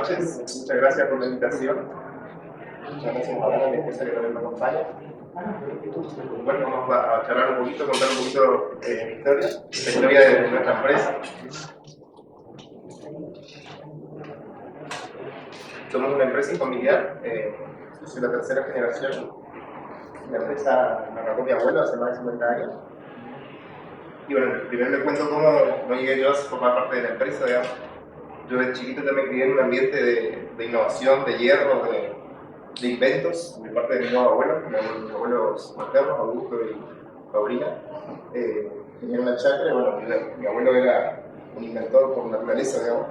noches, muchas gracias por la invitación. Muchas gracias a la empresa que también me acompaña. Bueno, vamos a charlar un poquito, contar un poquito mi historia, la historia de nuestra empresa. Somos una empresa familiar, yo soy la tercera generación. La empresa la arrancó mi abuelo hace más de 50 años. Y bueno, primero les cuento cómo no llegué yo a formar parte de la empresa, digamos. Yo de chiquito también viví en un ambiente de innovación, de hierro, de inventos, de parte de mis dos abuelos, mis abuelos maternos, Augusto y Paulina. Tenían una chacra y bueno, mi abuelo era un inventor por naturaleza, digamos.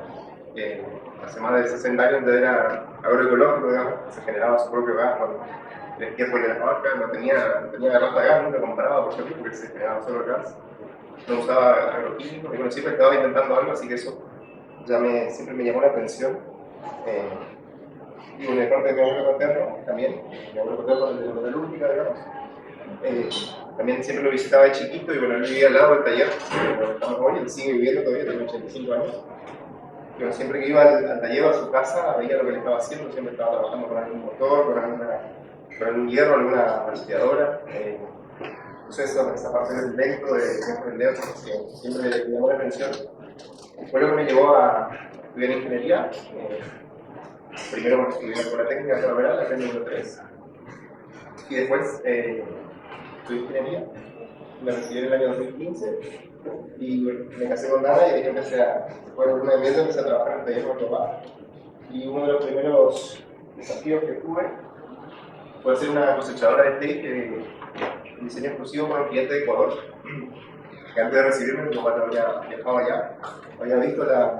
Hace más de 60 años ya era agroecológico, digamos, se generaba su propio gas con el estiércol de las vacas, no tenía garrafa de gas, nunca compraba, por ejemplo, porque se generaba solo el gas. No usaba agroquímicos y bueno, siempre estaba intentando algo, así que eso siempre me llamó la atención. Y bueno, de parte de mi abuelo paterno, también, mi abuelo paterno de la metalúrgica, digamos, también siempre lo visitaba de chiquito y bueno, él vivía al lado del taller donde estamos hoy, él sigue viviendo todavía, tiene 85 años. Y bueno, siempre que iba al taller o a su casa, veía lo que le estaba haciendo, siempre estaba trabajando con algún motor, con algún hierro, alguna balanceadora. Entonces, esa parte del invento, de aprender, siempre me llamó la atención. Fue lo que me llevó a estudiar ingeniería. Primero estudié en la Escuela Técnica de Laboral, la número 3. Y después estudié ingeniería. Me recibí en el año 2015. Y bueno, me casé con Nada y ahí empecé después de una empresa, empecé a trabajar en el taller con mi papá. Y uno de los primeros desafíos que tuve fue hacer una cosechadora de té que diseño exclusivo para un cliente de Ecuador. Que antes de recibirme, mi papá había viajado allá, había visto las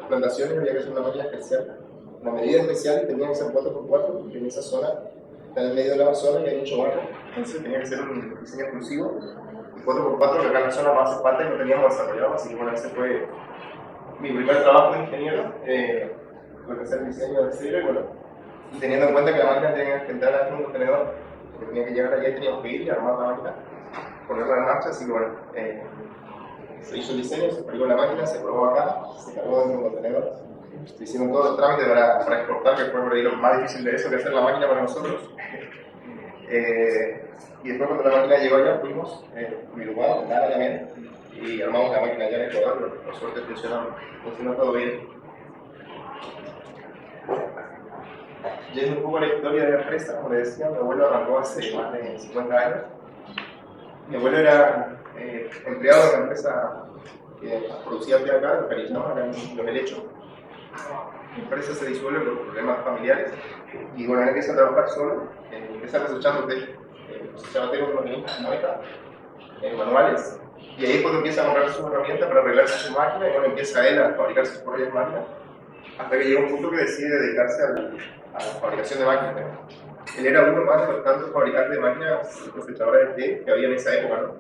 plantaciones, había que hacer una máquina especial, una medida especial y tenía que ser 4x4, porque en esa zona, está en el medio de la zona y hay mucho barro, entonces tenía que ser un diseño exclusivo. Y 4x4, que acá en la zona más hace falta y no teníamos desarrollado, así que bueno, ese fue mi primer trabajo de ingeniero, tuve que hacer el diseño de cero y bueno, y teniendo en cuenta que la máquina tenía que entrar en un contenedor, porque tenía que llegar allá y teníamos que ir y armar la máquina, ponerla en marcha, así que bueno, se hizo el diseño, se cargó la máquina, se probó acá, se cargó dentro de un contenedor, se hicieron todos los trámites para exportar, que fue por ahí lo más difícil de eso, que hacer la máquina para nosotros. Y después cuando la máquina llegó allá, fuimos con mi lugar, con Nara también, y armamos la máquina allá en Ecuador, pero por suerte funcionó todo bien. Yendo un poco a la historia de la empresa, como les decía, mi abuelo arrancó hace más de 50 años. Mi abuelo era empleado de una empresa que producía té acá, localizamos acá en Los Helechos. La empresa se disuelve por problemas familiares y bueno, él empieza a trabajar solo, empieza cosechando té, cosechaba té con unos manuales, y ahí es cuando empieza a comprar sus herramientas para arreglarse su máquina y bueno, empieza él a fabricar sus propias máquinas, hasta que llega un punto que decide dedicarse a la fabricación de máquinas. Él era uno más de los tantos fabricantes de máquinas cosechadoras de té que había en esa época, ¿no?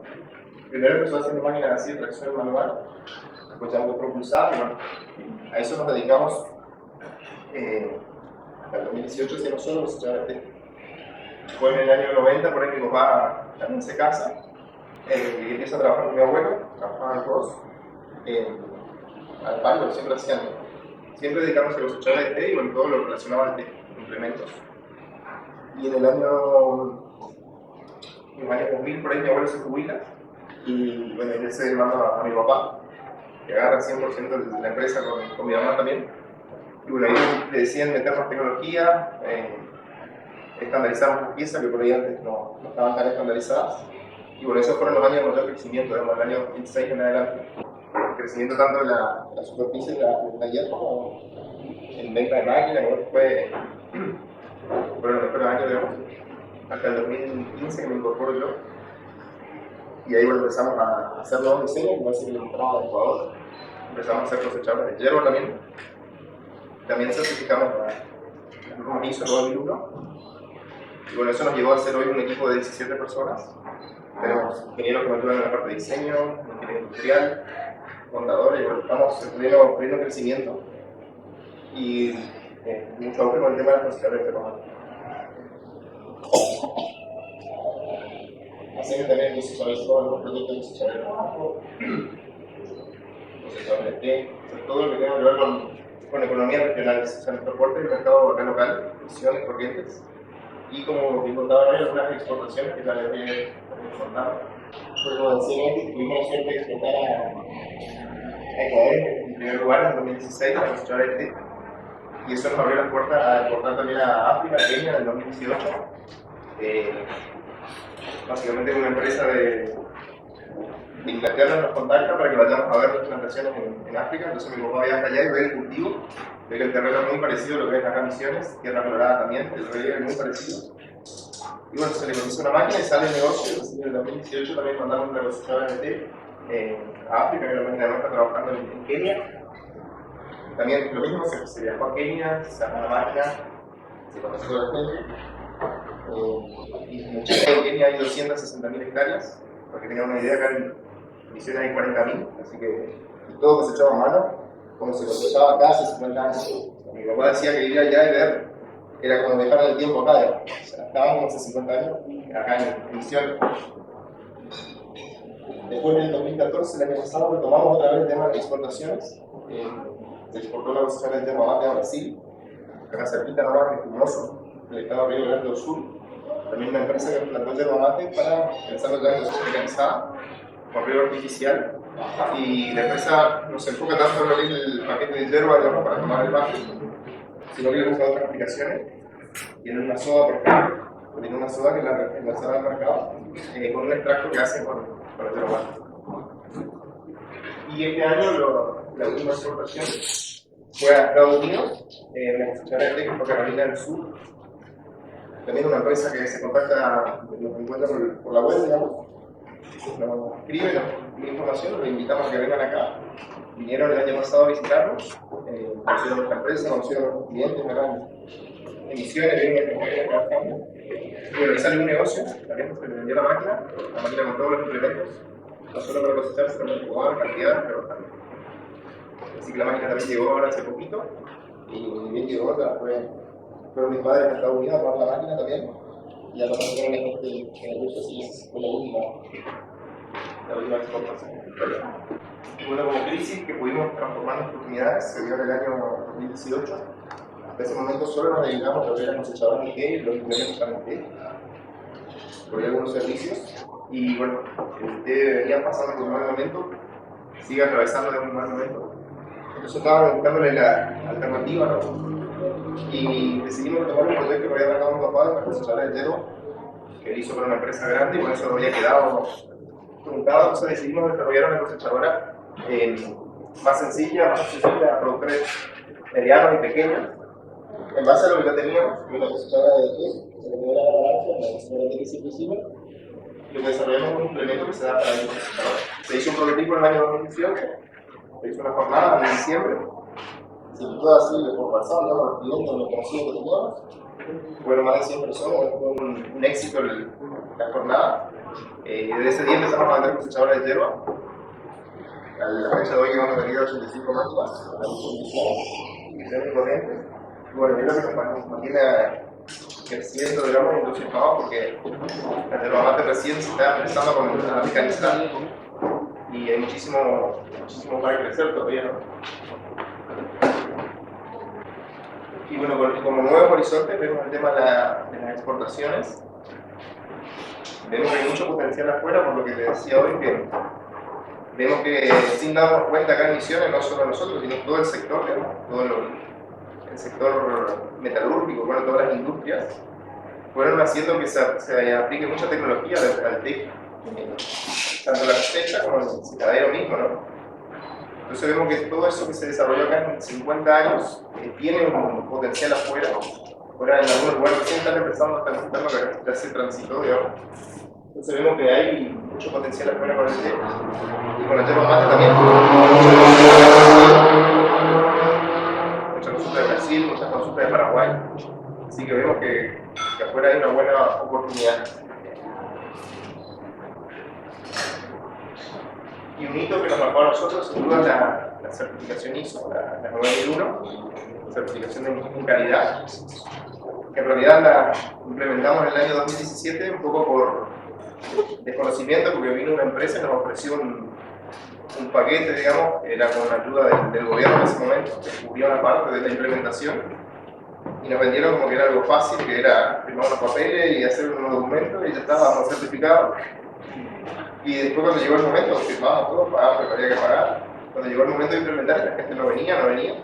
Primero empezó haciendo máquinas así de tracción manual, después ya propulsada, y bueno, a eso nos dedicamos hasta el 2018, hacíamos solo cosechadores de té. Fue en el año 90, por ahí que mi papá también se casa, y empieza a trabajar con mi abuelo, trabajaban los dos, al palo, siempre dedicamos a cosechadores de té y bueno, todo lo relacionado al té, implementos. Y en los años 2000, por ahí mi abuelo se jubila y bueno, yo estoy llevando a mi papá, que agarra 100% de la empresa con mi mamá también. Y bueno, ahí le decían meter más tecnología, estandarizar las piezas que por ahí antes no estaban tan estandarizadas. Y bueno, esos fueron los años de mayor crecimiento, digamos, el año 2006 en adelante. El crecimiento tanto de la superficie del taller como en venta de máquinas, y bueno, fueron los mejores años, digamos, hasta el 2015 que me incorporo yo. Y ahí bueno, empezamos a hacer nuevos diseños, como ese que le mostramos de Ecuador. Empezamos a hacer cosechadores de hierro también. También certificamos la norma ISO 9001. Y bueno, eso nos llevó a ser hoy un equipo de 17 personas. Tenemos ingenieros que nos ayudan en la parte de diseño, ingeniería industrial, contadores, y bueno, estamos pudiendo crecimiento. Y mucho auge con el tema de las cosechadores de trabajo. Así que también cosechadores todos los proyectos de cosechadores de trabajo, cosechadores de té, todo lo que tenga que ver con con economías regionales, o sea, nuestro fuerte es el mercado acá local, Misiones, Corrientes, y como bien contaba, hay algunas exportaciones que la he contado. Pues como decía, tuvimos la suerte de exportar a Ecuador en primer lugar en 2016, a cosechar el té, y eso nos abrió las puertas a exportar también a África, Kenia, en el 2018. Básicamente una empresa de Inglaterra nos contacta para que vayamos a ver las plantaciones en África. Entonces mi papá viaja allá y ve el cultivo, ve que el terreno es muy parecido a lo que es acá en Misiones, Tierra Colorada también, el relieve es muy parecido. Y bueno, se le cotiza una máquina y sale el negocio. Entonces, en el 2018 también mandamos una cosechadora de té a África, que es la máquina nuestra trabajando en Kenia. También lo mismo, se viajó a Kenia, se sacó una máquina, se conoció a la gente. Y en Kenia hay 260.000 hectáreas, porque tenía una idea, acá en Misiones hay 40.000, así que todo cosechado a mano, como se cosechaba acá hace 50 años. Mi papá decía que ir allá y ver, era como dejar el tiempo acá, o sea, estábamos hace 50 años, acá en Misiones. Después, en el 2014, el año pasado, retomamos otra vez el tema de exportaciones. Se exportó la cosechadora de tomate a Brasil, acá cerquita nomás, en Formoso, el estado de Río Grande do Sul. También una empresa que plantó el tomate para desarrollar la industria mecanizada con riego artificial. Y la empresa no se enfoca tanto en abrir el paquete de hierba, digamos, para tomar el mate, sino que le busca otras aplicaciones. Tiene una soda, por ejemplo, tiene una soda que la lanzaba al mercado con un extracto que hace con el tomate. Y este año la última exportación fue a Estados Unidos, una cosechadora de té en Carolina del Sur. También una empresa que se contacta, nos encuentra por la web, digamos, nos escribe, nos pide información, los invitamos a que vengan acá. Vinieron el año pasado a visitarnos, conocieron nuestra empresa, conocieron a nuestros clientes acá en Misiones, vienen a trabajando. Y bueno, ahí salió un negocio, también se le vendió la máquina con todos los implementos, no solo para cosechar, sino para jugar, cantidades, pero también. Así que la máquina también llegó ahora hace poquito, y bien llegó otra, fueron mis padres a Estados Unidos a probar la máquina también, y ya lo trajeron en el uso, así fue la última exportación. Y bueno, como crisis que pudimos transformar en oportunidades, se dio en el año 2018. Hasta ese momento solo nos dedicamos a lo que eran cosechadoras de té y los implementos para el té, por algunos servicios. Y bueno, el té venía pasando por un mal momento, sigue atravesando de un mal momento. Entonces estábamos buscándole la alternativa, ¿no? Y decidimos tomar un proyecto que había arrancado mi papá de una cosechadora de hierba, que él hizo para una empresa grande y por eso no había quedado truncado. Entonces decidimos desarrollar una cosechadora más sencilla, más accesible a productores medianos y pequeños. En base a lo que ya teníamos, una cosechadora de té, se le dio la ganancia, la cosechadora de té que siempre hicimos, y lo que desarrollamos un implemento que se da para el cosechador. Se hizo un prototipo en el año 2018, se hizo una jornada en diciembre. Se invitó así por WhatsApp, ¿no? Los clientes, los conocidos que teníamos. Fueron más de 100 personas, fue un éxito la jornada. Desde ese día empezamos a vender cosechadoras de hierba. A la fecha de hoy vamos a vender 85 máquinas, a las corrientes. Y bueno, es lo que nos mantiene creciendo, digamos, y entusiasmados porque la hierba mate recién se está empezando a mecanizar y hay muchísimo para crecer todavía, ¿no? Y bueno, como nuevos horizontes vemos el tema de las exportaciones. Vemos que hay mucho potencial afuera, por lo que te decía hoy, que vemos que sin darnos cuenta acá en Misiones, no solo nosotros, sino todo el sector, digamos, todo el sector metalúrgico, bueno, todas las industrias, fueron haciendo que se aplique mucha tecnología al té, tanto la cosecha como el secadero mismo, ¿no? Entonces vemos que todo eso que se desarrolló acá en 50 años tiene un potencial afuera. Ahora en algunos lugares recién están empezando a transitar lo que ya se transitó, digamos. Entonces vemos que hay mucho potencial afuera con el té. Y con el yerba mate también. Muchas consultas de Brasil, muchas consultas de Paraguay. Así que vemos que afuera hay una buena oportunidad. Y un hito que nos marcó a nosotros, sin duda, la certificación ISO, la 9001, certificación de ingenio y calidad, que en realidad la implementamos en el año 2017 un poco por desconocimiento, porque vino una empresa y nos ofreció un paquete, digamos, era con la ayuda del gobierno en ese momento, que cubría una parte de la implementación, y nos vendieron como que era algo fácil, que era firmar unos papeles y hacer unos documentos y ya estábamos certificados. Y después cuando llegó el momento, firmábamos todo, pagábamos lo que había que pagar. Cuando llegó el momento de implementar, la gente no venía.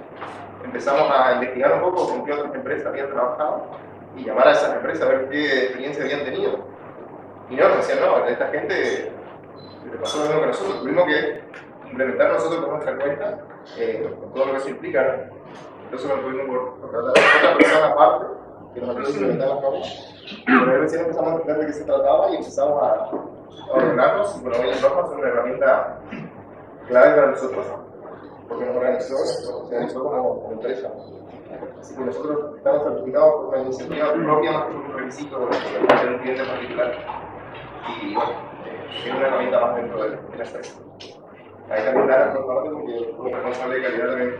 Empezamos a investigar un poco con qué otras empresas habían trabajado y llamar a esas empresas a ver qué experiencia habían tenido. Y no, nos decían, no, esta gente le pasó lo mismo que nosotros, tuvimos que implementar nosotros por nuestra cuenta, con todo lo que eso implica, ¿no? Entonces nos tuvimos por tratar de otra persona aparte, que nos ayudó a implementar las cosas. Y por ahí recién empezamos a entender de qué se trataba y empezamos a ordenarnos. Y bueno, hoy en Norma son una herramienta clave para nosotros, porque nos organizó como empresa. Así que nosotros estamos certificados por una iniciativa propia más que por un requisito de un cliente particular. Y bueno, es una herramienta más dentro de la empresa. Ahí también está la parte porque como responsable de calidad también.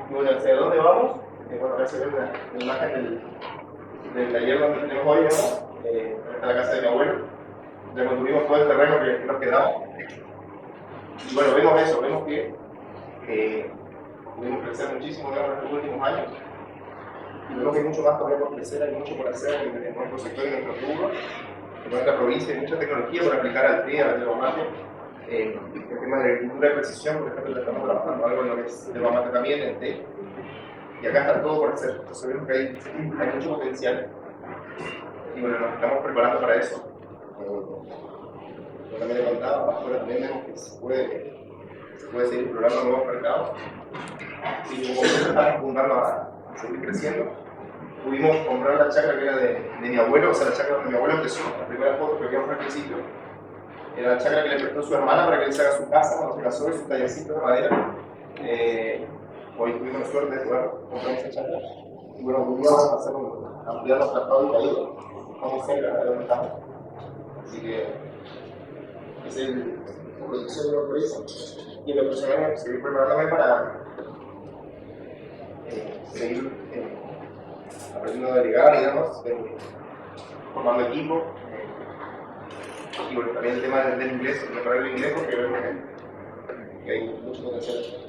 Y bueno, ¿hacia dónde vamos? Bueno, acá se ve una imagen del taller donde tenemos hoy, ¿no? Esta es la casa de mi abuelo. Ya construimos todo el terreno que nos quedaba. Y bueno, vemos eso, vemos que pudimos crecer muchísimo en los últimos años. Y vemos que hay mucho más todavía por crecer, hay mucho por hacer en nuestro sector y en nuestro rubro. En nuestra provincia hay mucha tecnología por aplicar al TEA, al tomate. El tema de la agricultura de precisión, por ejemplo, ya estamos trabajando algo en lo que es el tomate también, el té. Y acá está todo por hacer. Entonces vemos que hay mucho potencial. Y bueno, nos estamos preparando para eso. Como también le contaba, más afuera también vemos que se puede seguir explorando nuevos mercados. Y como estamos apuntando a seguir creciendo, pudimos comprar la chacra que era de mi abuelo, o sea, la chacra donde mi abuelo empezó, la primera foto que habíamos al principio. Era la chacra que le prestó su hermana para que él se haga su casa cuando se casó y su tallercito de madera. Hoy tuvimos la suerte de poder comprar esa chacra. Y bueno, volvíamos a ampliar nuestra fábrica ahí, vamos cerca de donde estamos. Así que es la producción de una empresa. Y en lo personal, seguir preparándome para seguir aprendiendo a delegar, digamos, formando equipo. Y bueno, también el tema del inglés, mejorar el inglés, porque veo que hay mucho potencial.